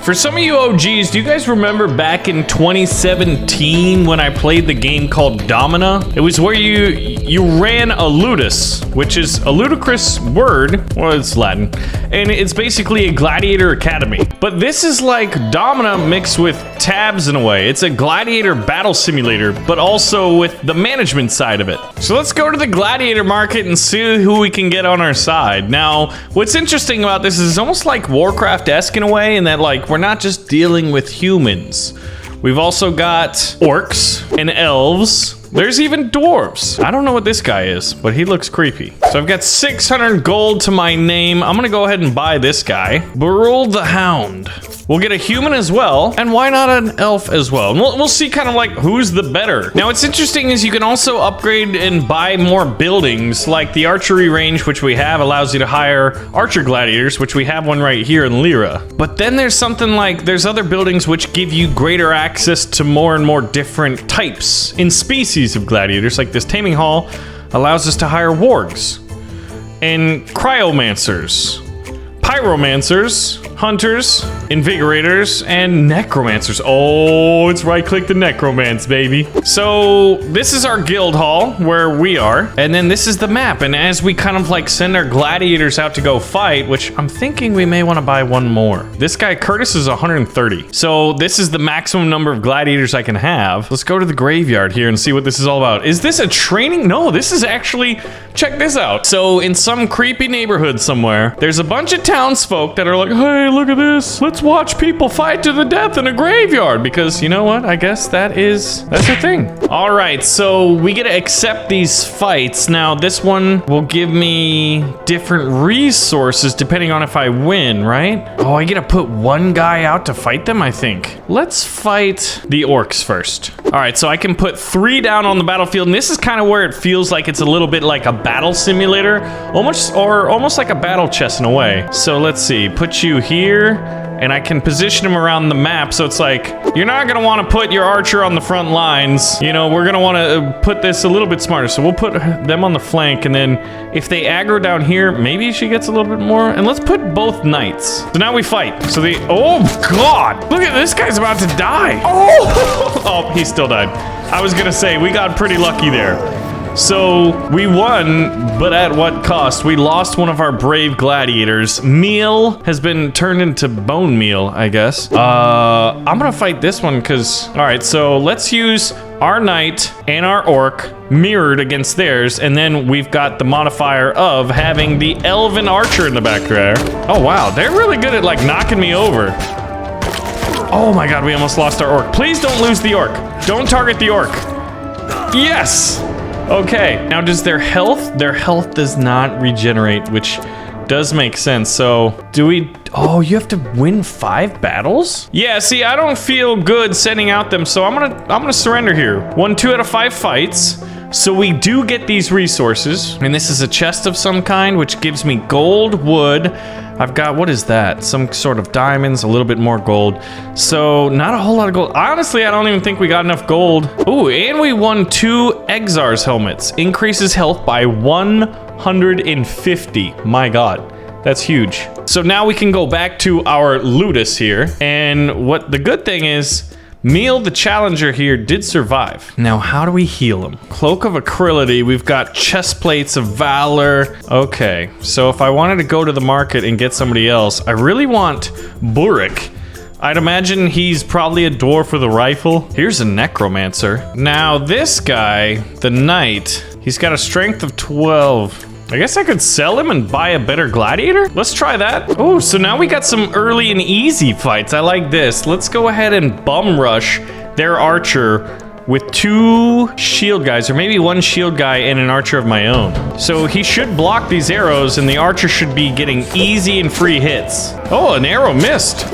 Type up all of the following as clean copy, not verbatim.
For some of you OGs, do you guys remember back in 2017 when I played the game called Domina? It was where you ran a ludus, which is a ludicrous word. Well, it's Latin. And it's basically a gladiator academy. But this is like Domina mixed with tabs in a way. It's a gladiator battle simulator, but also with the management side of it. So let's go to the Gladiator Market and see who we can get on our side. Now, what's interesting about this is it's almost like Warcraft-esque in a way, in that like we're not just dealing with humans. We've also got orcs and elves. There's even dwarves. I don't know what this guy is, but he looks creepy. So I've got 600 gold to my name. I'm gonna go ahead and buy this guy. Burl the Hound. We'll get a human as well, and why not an elf as well? And we'll see kind of like who's the better. Now, what's interesting is you can also upgrade and buy more buildings, like the archery range, which we have, allows you to hire archer gladiators, which we have one right here in Lyra. But then there's something like, there's other buildings which give you greater access to more and more different types in species of gladiators, like this taming hall allows us to hire wargs and cryomancers, pyromancers, hunters, invigorators, and necromancers. Oh, it's right-click the necromance, baby. So this is our guild hall where we are, and then this is the map. And as we kind of like send our gladiators out to go fight, which I'm thinking we may want to buy one more. This guy Curtis is 130. So this is the maximum number of gladiators I can have. Let's go to the graveyard here and see what this is all about. Is this a training? No, this is actually, check this out. So in some creepy neighborhood somewhere, there's a bunch of townsfolk that are like, hey, look at this. Let's watch people fight to the death in a graveyard, because you know what? I guess that's a thing. All right, so we get to accept these fights. Now, this one will give me different resources depending on if I win, right? Oh, I get to put one guy out to fight them, I think. Let's fight the orcs first. All right, so I can put 3 down on the battlefield, and this is kind of where it feels like it's a little bit like a battle simulator, almost like a battle chess in a way. So let's see, put you here, and I can position him around the map, so it's like, you're not gonna wanna put your archer on the front lines. You know, we're gonna wanna put this a little bit smarter, so we'll put them on the flank, and then if they aggro down here, maybe she gets a little bit more, and let's put both knights. So now we fight. So oh God, look at this guy's about to die. Oh, oh, he still died. I was gonna say, we got pretty lucky there. So we won, but at what cost? We lost one of our brave gladiators. Meal has been turned into bone meal, I guess. I'm gonna fight this one because, all right, so let's use our knight and our orc mirrored against theirs, and then we've got the modifier of having the elven archer in the back there. Oh wow, they're really good at like knocking me over. Oh my God, we almost lost our orc. Please don't lose the orc. Don't target the orc. Yes. Okay, now does their health does not regenerate, which does make sense. So do we, oh, you have to win 5 battles? Yeah, see, I don't feel good sending out them, so I'm gonna surrender here. Won 2 out of 5 fights. So we do get these resources, and this is a chest of some kind, which gives me gold, wood. I've got, what is that? Some sort of diamonds, a little bit more gold. So not a whole lot of gold. Honestly, I don't even think we got enough gold. Ooh, and we won 2 Exar's helmets. Increases health by 150. My God, that's huge. So now we can go back to our ludus here. And what the good thing is, Meal, the challenger here, did survive. Now, how do we heal him? Cloak of Acrylity, we've got chest plates of valor. Okay, so if I wanted to go to the market and get somebody else, I really want Burik. I'd imagine he's probably a dwarf with a rifle. Here's a necromancer. Now, this guy, the knight, he's got a strength of 12. I guess I could sell him and buy a better gladiator? Let's try that. Oh, so now we got some early and easy fights. I like this. Let's go ahead and bum rush their archer with 2 shield guys, or maybe 1 shield guy and an archer of my own. So he should block these arrows, and the archer should be getting easy and free hits. Oh, an arrow missed.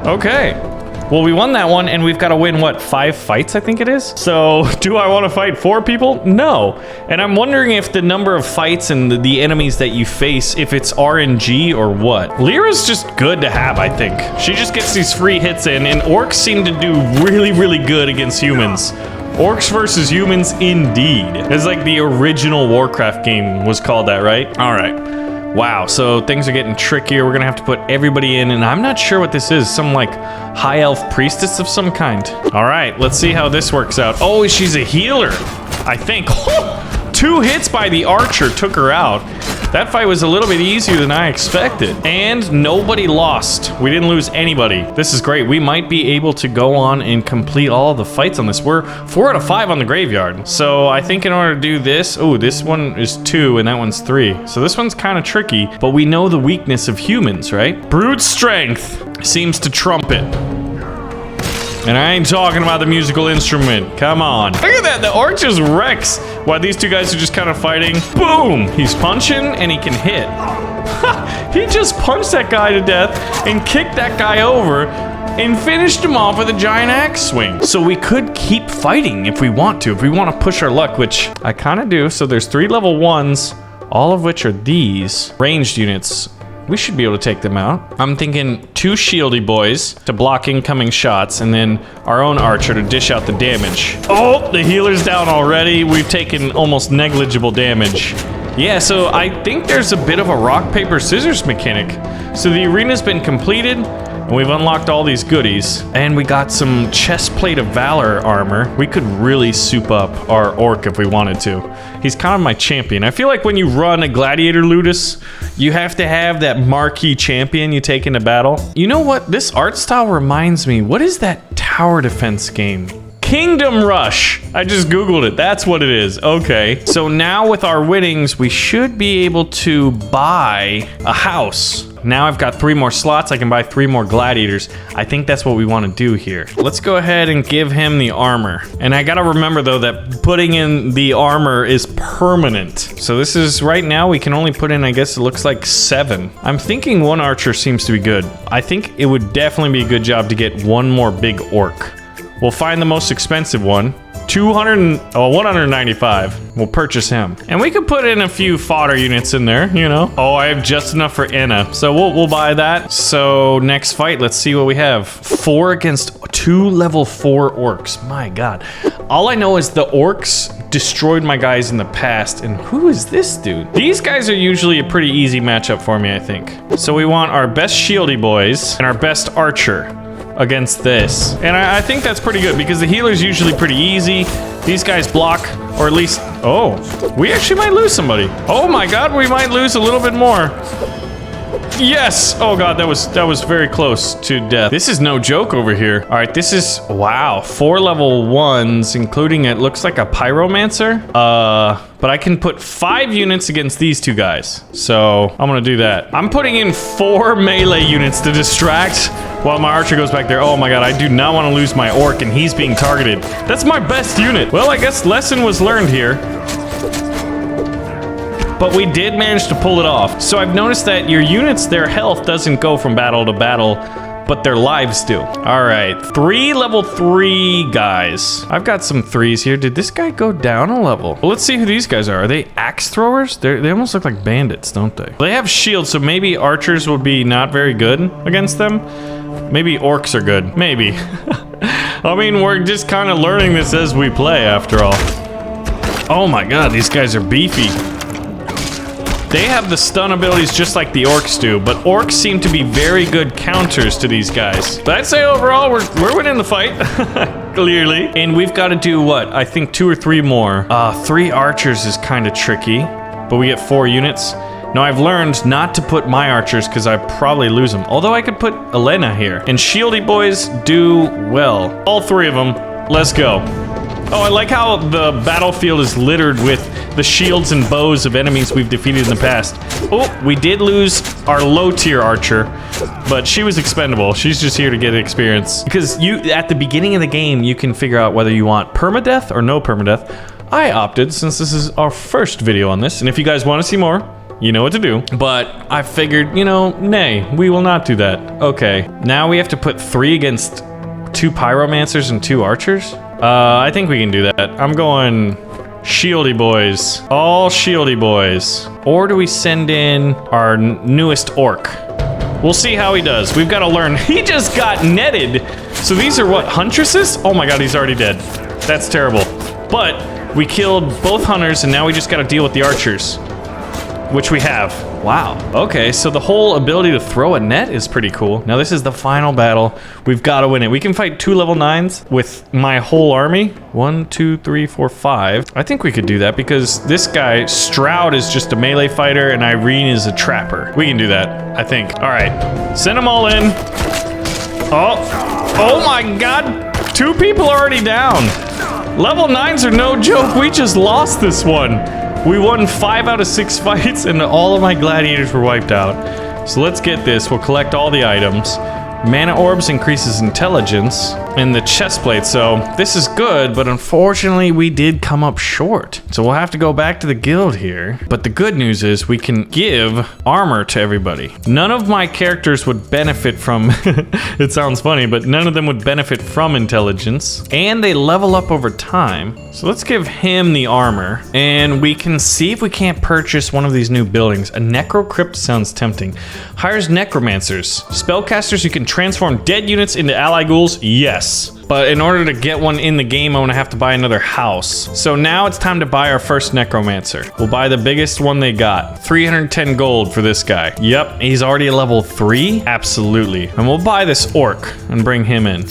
Okay. Well, we won that one, and we've got to win, what, 5 fights, I think it is? So, do I want to fight 4 people? No. And I'm wondering if the number of fights and the enemies that you face, if it's RNG or what. Lyra's just good to have, I think. She just gets these free hits in, and orcs seem to do really, really good against humans. Orcs versus humans, indeed. It's like the original Warcraft game was called that, right? All right. Wow, so things are getting trickier. We're gonna have to put everybody in, and I'm not sure what this is. Some like high elf priestess of some kind. All right, let's see how this works out. Oh, she's a healer, I think. 2 hits by the archer took her out. That fight was a little bit easier than I expected. And nobody lost. We didn't lose anybody. This is great. We might be able to go on and complete all of the fights on this. We're 4 out of 5 on the graveyard. So I think in order to do this, oh, this one is 2 and that one's 3. So this one's kind of tricky, but we know the weakness of humans, right? Brute strength seems to trump it. And I ain't talking about the musical instrument. Come on. Look at that. The orc just wrecks while these 2 guys are just kind of fighting. Boom. He's punching and he can hit. He just punched that guy to death and kicked that guy over and finished him off with a giant axe swing. So we could keep fighting if we want to. If we want to push our luck, which I kind of do. So there's 3 level 1s, all of which are these ranged units. We should be able to take them out. I'm thinking 2 shieldy boys to block incoming shots, and then our own archer to dish out the damage. Oh, the healer's down already. We've taken almost negligible damage. Yeah, so I think there's a bit of a rock, paper, scissors mechanic. So the arena's been completed, and we've unlocked all these goodies. And we got some chestplate of valor armor. We could really soup up our orc if we wanted to. He's kind of my champion. I feel like when you run a Gladiator Ludus, you have to have that marquee champion you take into battle. You know what? This art style reminds me, what is that tower defense game? Kingdom Rush. I just Googled it. That's what it is. Okay. So now with our winnings, we should be able to buy a house. Now I've got 3 more slots. I can buy 3 more gladiators. I think that's what we want to do here. Let's go ahead and give him the armor. And I got to remember though that putting in the armor is permanent. So this is right now we can only put in, I guess it looks like 7. I'm thinking 1 archer seems to be good. I think it would definitely be a good job to get 1 more big orc. We'll find the most expensive one. 195. We'll purchase him. And we could put in a few fodder units in there, you know. Oh, I have just enough for Anna. So we'll buy that. So next fight, let's see what we have. 4 against 2 level 4 orcs. My God. All I know is the orcs destroyed my guys in the past. And who is this dude? These guys are usually a pretty easy matchup for me, I think. So we want our best shieldy boys and our best archer against this. And I think that's pretty good because the healer's usually pretty easy. These guys block, or at least, oh, we actually might lose somebody. Oh my God, we might lose a little bit more. Yes! Oh God, that was very close to death. This is no joke over here. All right, this is, wow, 4 level 1s, including it looks like a pyromancer. But I can put 5 units against these 2 guys. So I'm gonna do that. I'm putting in 4 melee units to distract while my archer goes back there. Oh my God, I do not want to lose my orc and he's being targeted. That's my best unit. Well, I guess lesson was learned here. But we did manage to pull it off. So I've noticed that your units, their health doesn't go from battle to battle, but their lives do. All right, 3 level 3 guys. I've got some 3s here. Did this guy go down a level? Well, let's see who these guys are. Are they axe throwers? They almost look like bandits, don't they? They have shields, so maybe archers would be not very good against them. Maybe orcs are good. Maybe. I mean, we're just kind of learning this as we play, after all. Oh my God, these guys are beefy. They have the stun abilities just like the orcs do, but orcs seem to be very good counters to these guys. But I'd say overall, we're winning the fight, clearly. And we've got to do what? I think 2 or 3 more. 3 archers is kind of tricky, but we get 4 units. Now I've learned not to put my archers because I probably lose them. Although I could put Elena here. And shieldy boys do well. All 3 of them. Let's go. Oh, I like how the battlefield is littered with the shields and bows of enemies we've defeated in the past. Oh, we did lose our low tier archer, but she was expendable. She's just here to get experience. Because at the beginning of the game, you can figure out whether you want permadeath or no permadeath. I opted, since this is our first video on this, and if you guys want to see more, you know what to do. But I figured, you know, nay, we will not do that. Okay, now we have to put 3 against 2 pyromancers and 2 archers. I think we can do that. I'm going shieldy boys. All shieldy boys. Or do we send in our newest orc? We'll see how he does. We've got to learn. He just got netted. So these are what, huntresses? Oh my God, he's already dead. That's terrible. But we killed both hunters and now we just got to deal with the archers, which we have. Wow. Okay, so the whole ability to throw a net is pretty cool. Now this is the final battle. We've got to win it. We can fight 2 level 9s with my whole army. 1, 2, 3, 4, 5. I think we could do that because this guy, Stroud, is just a melee fighter and Irene is a trapper. We can do that, I think. All right, send them all in. Oh my God. 2 people already down. Level 9s are no joke. We just lost this one. We won 5 out of 6 fights and all of my gladiators were wiped out. So let's get this. We'll collect all the items. Mana orbs increases intelligence and the chest plate. So this is good, but unfortunately we did come up short. So we'll have to go back to the guild here. But the good news is we can give armor to everybody. None of my characters would benefit from, it sounds funny, but none of them would benefit from intelligence. And they level up over time. So let's give him the armor and we can see if we can't purchase one of these new buildings. A necro crypt sounds tempting. Hires necromancers. Spellcasters who can transform dead units into ally ghouls? Yes. But in order to get one in the game, I'm gonna have to buy another house. So now it's time to buy our first necromancer. We'll buy the biggest one they got. 310 gold for this guy. Yep, he's already a level 3? Absolutely. And we'll buy this orc and bring him in.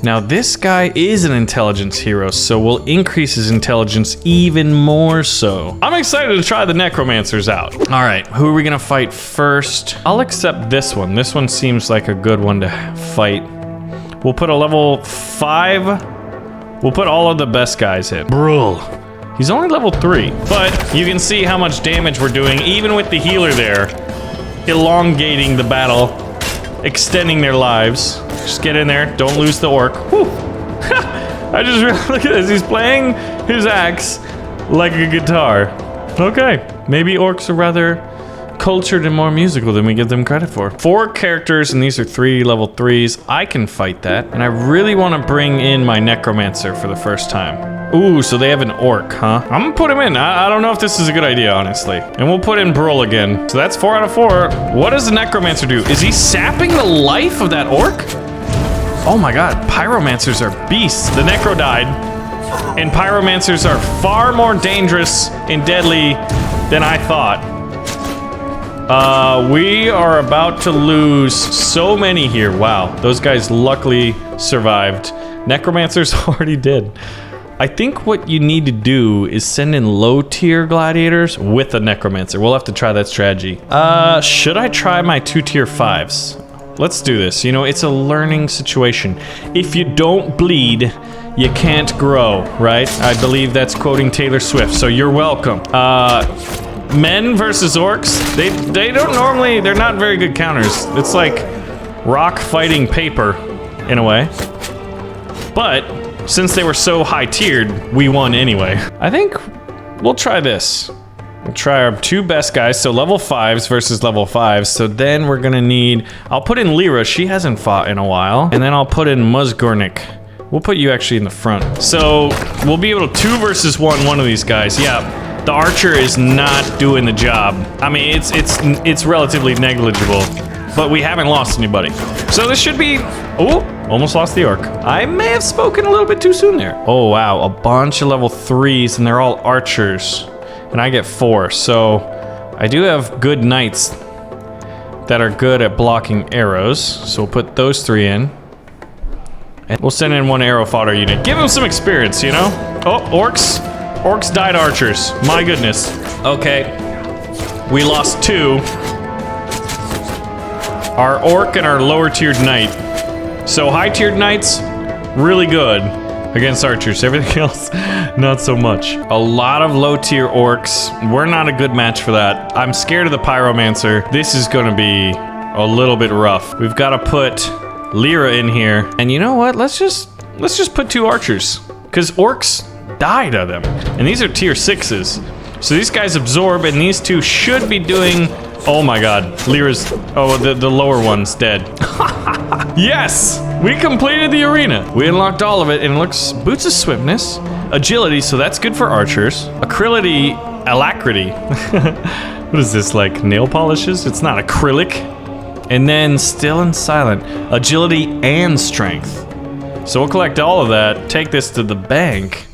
Now this guy is an intelligence hero, so we'll increase his intelligence even more so. I'm excited to try the necromancers out. All right, who are we gonna fight first? I'll accept this one. This one seems like a good one to fight. We'll put a level 5. We'll put all of the best guys in. Brul. He's only level 3, but you can see how much damage we're doing, even with the healer there, elongating the battle, extending their lives. Just get in there. Don't lose the orc. Whew. I just really look at this. He's playing his axe like a guitar. Okay. Maybe orcs are rather cultured and more musical than we give them credit for. 4 characters, and these are 3 level 3s. I can fight that. And I really want to bring in my necromancer for the first time. Ooh, so they have an orc, huh? I'm gonna put him in. I don't know if this is a good idea, honestly. And we'll put in Brul again. So that's 4 out of 4. What does the necromancer do? Is he sapping the life of that orc? Oh my God, pyromancers are beasts. The necro died. And pyromancers are far more dangerous and deadly than I thought. We are about to lose so many here. Wow, those guys luckily survived. Necromancer's already dead. I think what you need to do is send in low tier gladiators with a necromancer. We'll have to try that strategy. Should I try my 2 tier 5s? Let's do this. You know, it's a learning situation. If you don't bleed, you can't grow, right? I believe that's quoting Taylor Swift, so you're welcome. Men versus orcs, they don't normally, they're not very good counters. It's like rock fighting paper, in a way. But since they were so high tiered, we won anyway. I think we'll try this. We'll try our 2 best guys, so level 5s versus level 5s. So then we're gonna need, I'll put in Lyra, she hasn't fought in a while. And then I'll put in Musgornik. We'll put you actually in the front. So we'll be able to 2 versus 1 of these guys. Yeah, the archer is not doing the job. I mean, it's relatively negligible, but we haven't lost anybody. So this should be, oh, almost lost the orc. I may have spoken a little bit too soon there. Oh wow, a bunch of level 3s and they're all archers. And I get 4, so I do have good knights that are good at blocking arrows. So we'll put those 3 in. And we'll send in 1 arrow fodder unit. Give them some experience, you know? Oh, orcs. Orcs died archers. My goodness. Okay. We lost 2. Our orc and our lower tiered knight. So high tiered knights, really good against archers. Everything else, not so much. A lot of low tier orcs. We're not a good match for that. I'm scared of the pyromancer. This is gonna be a little bit rough. We've got to put Lyra in here. And you know what? Let's just put 2 archers, because orcs died of them. And these are tier 6s. So these guys absorb, and these 2 should be doing, oh my God, Lyra's, oh, the lower one's dead. Yes, we completed the arena. We unlocked all of it, and it looks, boots of swiftness, agility, so that's good for archers. Acrylity, alacrity. What is this, like nail polishes? It's not acrylic. And then still and silent, agility and strength. So we'll collect all of that, take this to the bank,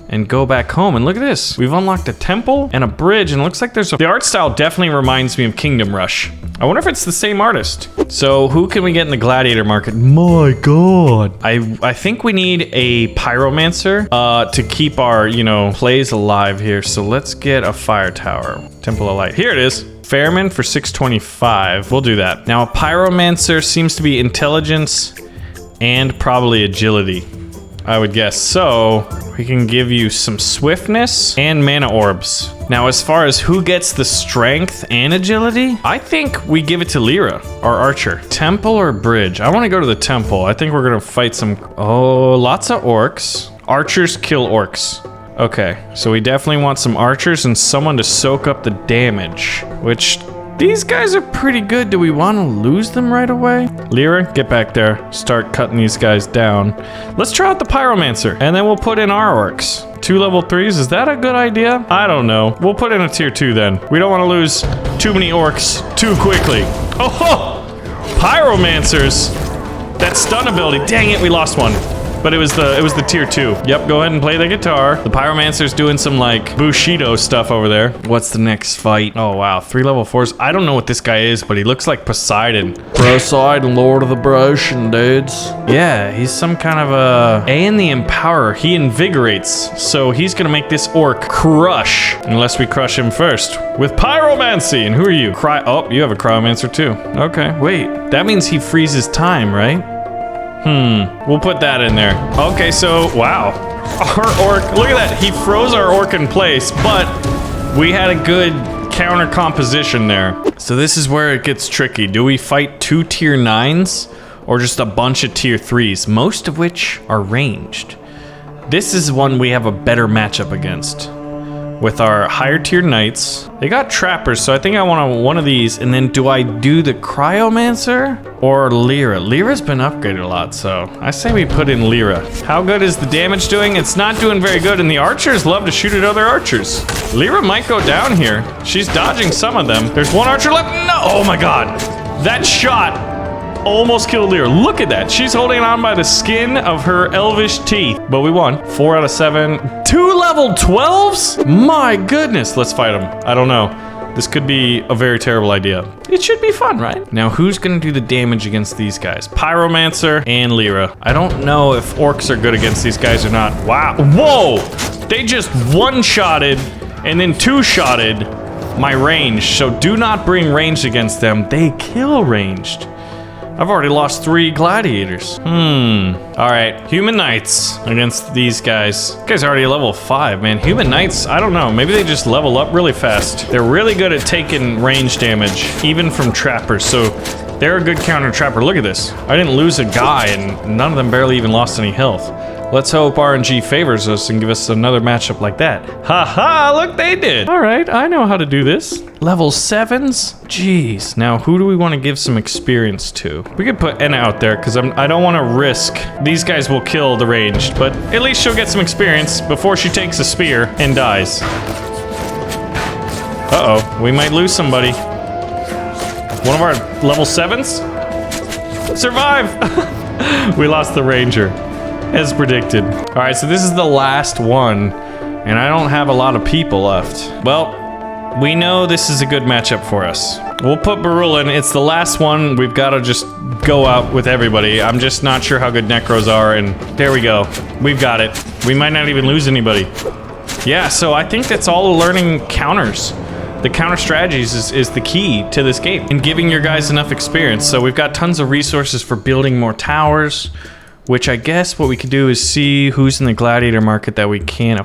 and go back home. And look at this. We've unlocked a temple and a bridge, and it looks like there's a... The art style definitely reminds me of Kingdom Rush. I wonder if it's the same artist. So who can we get in the Gladiator Market? My God. I think we need a pyromancer to keep our, you know, plays alive here. So let's get a fire tower. Temple of Light. Here it is. Fairman for 625. We'll do that. Now a pyromancer seems to be intelligence and probably agility, I would guess. So we can give you some swiftness and mana orbs. Now, as far as who gets the strength and agility, I think we give it to Lyra, our archer. Temple or bridge? I want to go to the temple. I think we're going to fight some... Oh, lots of orcs. Archers kill orcs. Okay, so we definitely want some archers and someone to soak up the damage, which... These guys are pretty good. Do we want to lose them right away? Lyra, get back there. Start cutting these guys down. Let's try out the pyromancer, and then we'll put in our orcs. 2 level 3s, is that a good idea? I don't know. We'll put in a tier 2 then. We don't want to lose too many orcs too quickly. Oh, pyromancers. That stun ability. Dang it, we lost one. But it was the tier 2. Yep, go ahead and play the guitar. The pyromancer's doing some like Bushido stuff over there. What's the next fight? Oh wow, 3 level 4s. I don't know what this guy is, but he looks like Poseidon. Poseidon, Lord of the Ocean, dudes. Yeah, he's some kind of a... And the Empowerer. He invigorates. So he's gonna make this orc crush. Unless we crush him first. With pyromancy. And who are you? Oh, you have a cryomancer too. Okay, wait. That means he freezes time, right? We'll put that in there. Okay, so, wow. Our orc, look at that. He froze our orc in place, but we had a good counter composition there. So this is where it gets tricky. Do we fight 2 tier 9s or just a bunch of tier 3s, most of which are ranged? This is one we have a better matchup against. With our higher tier knights. They got trappers, so I think I want one of these. And then do I do the cryomancer or Lyra? Lyra's been upgraded a lot, so I say we put in Lyra. How good is the damage doing? It's not doing very good, and the archers love to shoot at other archers. Lyra might go down here. She's dodging some of them. There's one archer left. No! Oh my God. That shot almost killed Lyra. Look at that. She's holding on by the skin of her elvish teeth. But we won. 4 out of 7. 2 level 12s? My goodness. Let's fight them. I don't know. This could be a very terrible idea. It should be fun, right? Now, who's going to do the damage against these guys? Pyromancer and Lyra. I don't know if orcs are good against these guys or not. Wow. Whoa! They just one-shotted and then two-shotted my range. So do not bring ranged against them. They kill ranged. I've already lost 3 gladiators. All right, human knights against these guys. This guy's already level 5, man. Human knights, I don't know. Maybe they just level up really fast. They're really good at taking range damage, even from trappers. So they're a good counter trapper. Look at this. I didn't lose a guy, and none of them barely even lost any health. Let's hope RNG favors us and give us another matchup like that. Ha look, they did. All right, I know how to do this. Level 7s? Jeez. Now, who do we want to give some experience to? We could put Enna out there because I don't want to risk. These guys will kill the ranged, but at least she'll get some experience before she takes a spear and dies. Uh-oh, we might lose somebody. One of our level 7s? Survive! We lost the ranger. As predicted. All right, so this is the last one, and I don't have a lot of people left. Well, we know this is a good matchup for us. We'll put Barul in. It's the last one. We've got to just go out with everybody. I'm just not sure how good Necros are, and there we go. We've got it. We might not even lose anybody. Yeah, so I think that's all learning counters. The counter strategies is the key to this game, and giving your guys enough experience. So we've got tons of resources for building more towers, which I guess what we could do is see who's in the Gladiator Market that we can't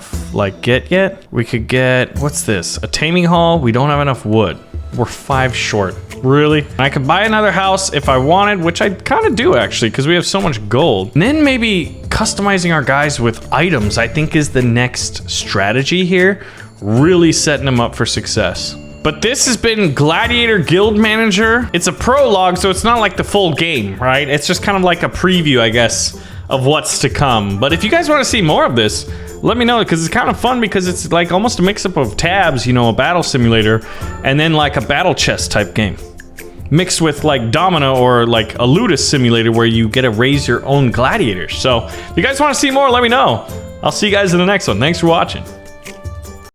get yet. We could get, what's this? A taming hall. We don't have enough wood. We're 5 short. Really? I could buy another house if I wanted, which I kind of do actually, because we have so much gold. And then maybe customizing our guys with items, I think is the next strategy here. Really setting them up for success. But this has been Gladiator Guild Manager. It's a prologue, so it's not like the full game, right? It's just kind of like a preview, I guess, of what's to come. But if you guys want to see more of this, let me know, because it's kind of fun, because it's like almost a mix-up of tabs, you know, a battle simulator, and then like a battle chess type game. Mixed with like Domino or like a Ludus simulator where you get to raise your own gladiators. So if you guys want to see more, let me know. I'll see you guys in the next one. Thanks for watching.